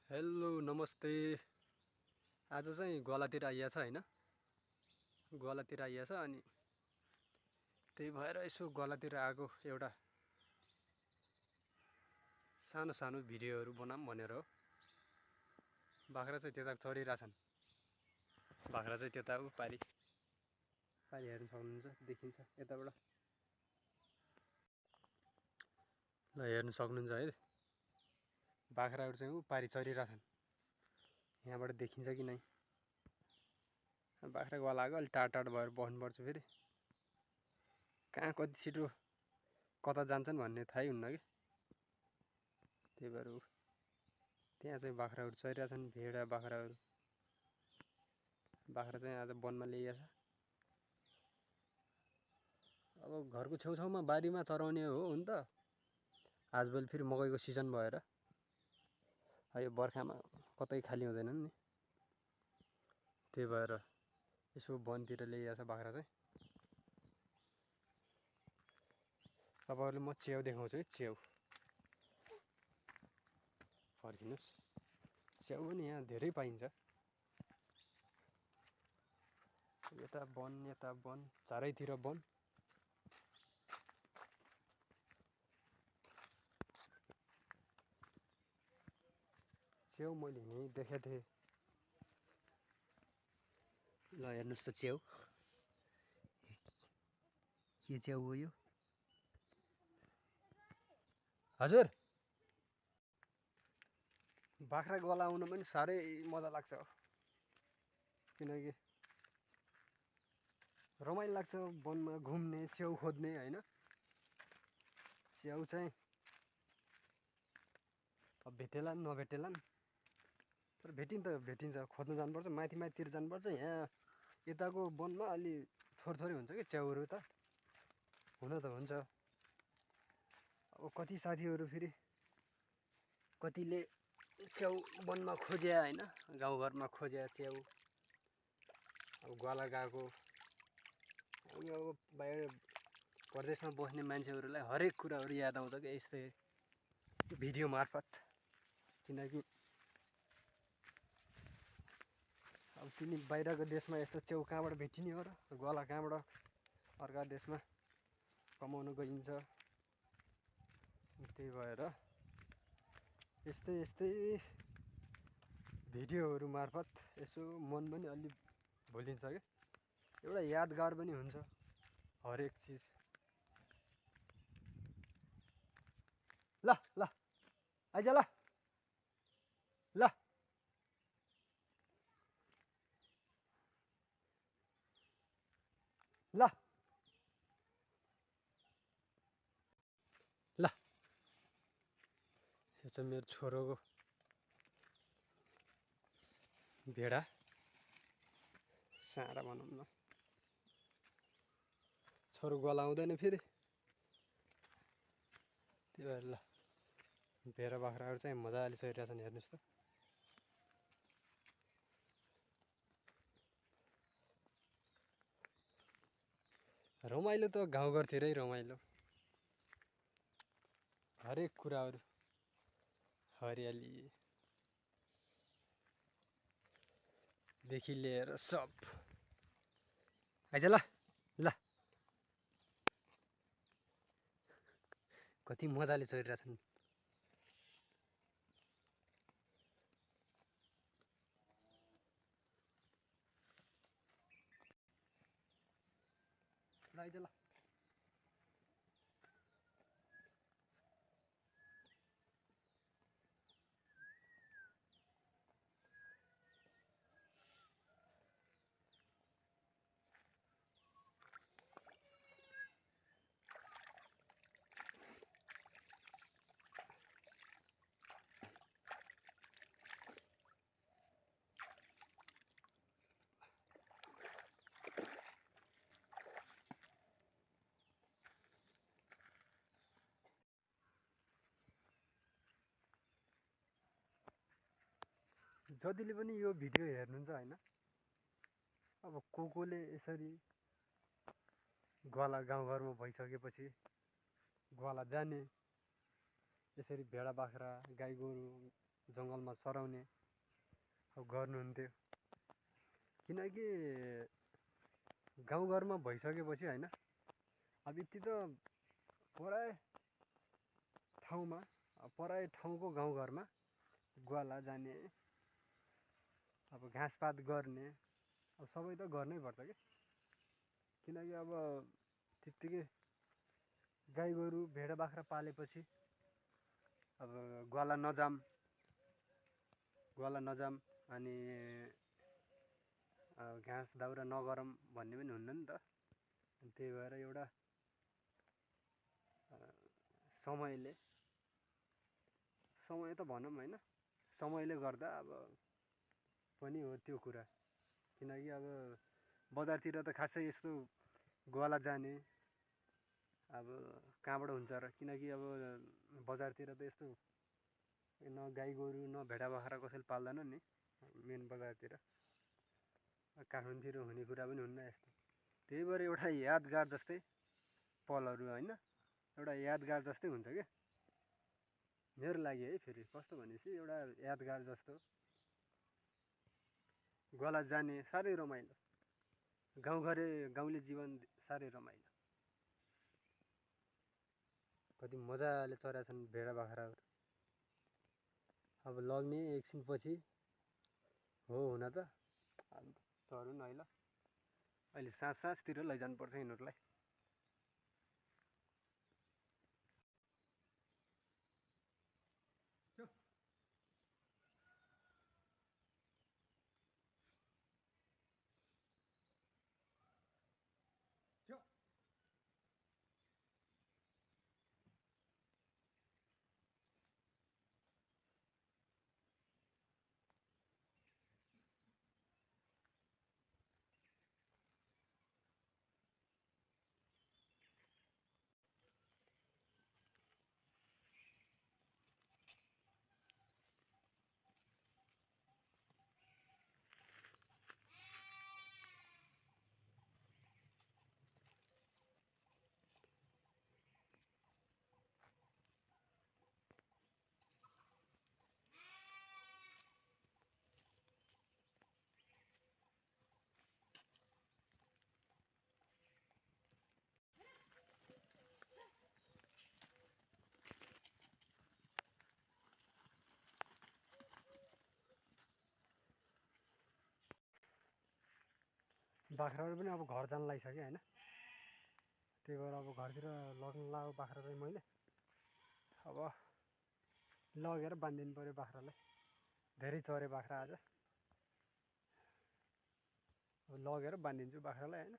Hello नमस्ते। आज चाहिँ गोलातिर आइएको छ हैन, गोलातिर आइएको छ अनि त्यही भएर यसो गोलातिर आएको एउटा सानो सानो भिडियोहरू बनाऊँ भनेर हो। बाख्रा चाहिँ त्यता चरिरहेछन्, बाख्रा चाहिँ त्यता पारि पारि हेर्न सक्नुहुन्छ, देखिन्छ यताबाट। ल हेर्न सक्नुहुन्छ है, बाख्राहरू चाहिँ पारि चरिरहेछन्, यहाँबाट देखिन्छ कि नै। बाख्रा गोला आएको अलि टाढो टाढो भएर बस्नुपर्छ, फेरि कहाँ कति छिटो कता जान्छन् भन्ने थाहै हुन्न कि, त्यही भएर त्यहाँ चाहिँ बाख्राहरू चरिरहेछन्, भेडा बाख्राहरू। बाख्रा चाहिँ आज वनमा ल्याइएको छ। अब घरको छेउछाउमा बारीमा चराउने हो हुन त, आजभोलि फेरि मकैको सिजन भएर यो बर्खामा कतै खाली हुँदैनन् नि, त्यही भएर यसो वनतिर ल्याइएको छ बाख्रा चाहिँ। तपाईँहरूले म च्याउ देखाउँछु है, च्याउ फर्किनुहोस्। च्याउ पनि यहाँ धेरै पाइन्छ, यता वन चारैतिर वन। च्याउ मैले यहीँ देखेको थिएँ। ल हेर्नुहोस् त च्याउ के च्याउ हो यो? हजुर, बाख्रा गोला आउन पनि साह्रै मजा लाग्छ, किनकि रमाइलो लाग्छ वनमा घुम्ने, च्याउ खोज्ने हैन। च्याउ चाहिँ अब भेटेलान् नभेटेलान्, तर भेटिन्छ खोज्न जानुपर्छ, माथि माथितिर जानुपर्छ। यहाँ यताको वनमा अलि थोरै हुन्छ कि च्याउहरू त, हुन त हुन्छ। अब कति साथीहरू फेरि कतिले च्याउ वनमा खोज्या हैन, गाउँघरमा खोज्या च्याउ अब गोला गएको। अनि अब बाहिर परदेशमा बस्ने मान्छेहरूलाई हरेक कुराहरू याद आउँछ कि यस्तै भिडियो मार्फत, किनकि अब तिनी बाहिरको देशमा यस्तो च्याउ कहाँबाट भेटिने हो र, गोला कहाँबाट अर्का देशमा कमाउनु गइन्छ। त्यही भएर यस्तै भिडियोहरू मार्फत यसो मन पनि अलि भुलिन्छ कि, एउटा यादगार पनि हुन्छ हरेक चिज। ल ल आइज ल ल ल ल, यो चाहिँ मेरो छोरोको भेडा, साँडा भनौँ न। छोरो गोला आउँदैन फेरि, त्यही भएर ल भेडा बाख्राहरू चाहिँ मजाले चरिरहेछन्, हेर्नुहोस् त। रमाइलो त गाउँघरतिरै रमाइलो, हरेक कुराहरू हरियाली देखि लिएर सब। आइज ल ल, कति मजाले चरिरहेछन्। ल आइज ल। जतिले पनि यो भिडियो हेर्नुहुन्छ हैन, अब कोले यसरी गोला गाउँघरमा भइसकेपछि गोला जाने, यसरी भेडा बाख्रा गाई गोरु जङ्गलमा चराउने अब गर्नुहुन्थ्यो। किनकि गाउँघरमा भइसकेपछि होइन, अब यति त पराय ठाउँमा, पराय ठाउँको गाउँघरमा ग्वाला जाने, अब घाँसपात गर्ने, अब सबै त गर्नै पर्छ कि। किनकि अब त्यत्तिकै गाई गोरु भेडा बाख्रा पालेपछि अब ग्वाला नजाम अनि घाँस दाउरा नगरौँ भन्ने पनि हुन्न नि त। त्यही भएर एउटा समय त भनौँ होइन, समयले गर्दा अब पनि हो त्यो कुरा। किनकि अब बजारतिर त खासै यस्तो ग्वाला जाने अब कहाँबाट हुन्छ र, किनकि अब बजारतिर त यस्तो न गाई गोरु न भेडा बाख्रा कसैले पाल्दैन नि मेन बजारतिर, काठमाडौँतिर हुने कुरा पनि हुन्न यस्तो। त्यही भएर एउटा यादगार जस्तै पलहरू होइन, एउटा यादगार जस्तै हुन्छ क्या मेरो लागि है। फेरि कस्तो भनेपछि एउटा यादगार जस्तो ग्वाला जाने साह्रै रमाइलो, गाउँले जीवन साह्रै रमाइलो। कति मजाले चरेका छन् भेडा बाख्राहरू। अब लग्ने एकछिनपछि हो हुन त चरुन् है ल, अहिले साँझतिर लैजानुपर्छ यिनीहरूलाई। बाख्राहरू पनि अब घर जान लागिसक्यो होइन, त्यही भएर अब घरतिर लग्न लगाएको बाख्रा चाहिँ मैले अब लगेर बाँधिदिनु पऱ्यो बाख्रालाई। धेरै चरे बाख्रा आज, अब लगेर बाँधिदिन्छु बाख्रालाई होइन।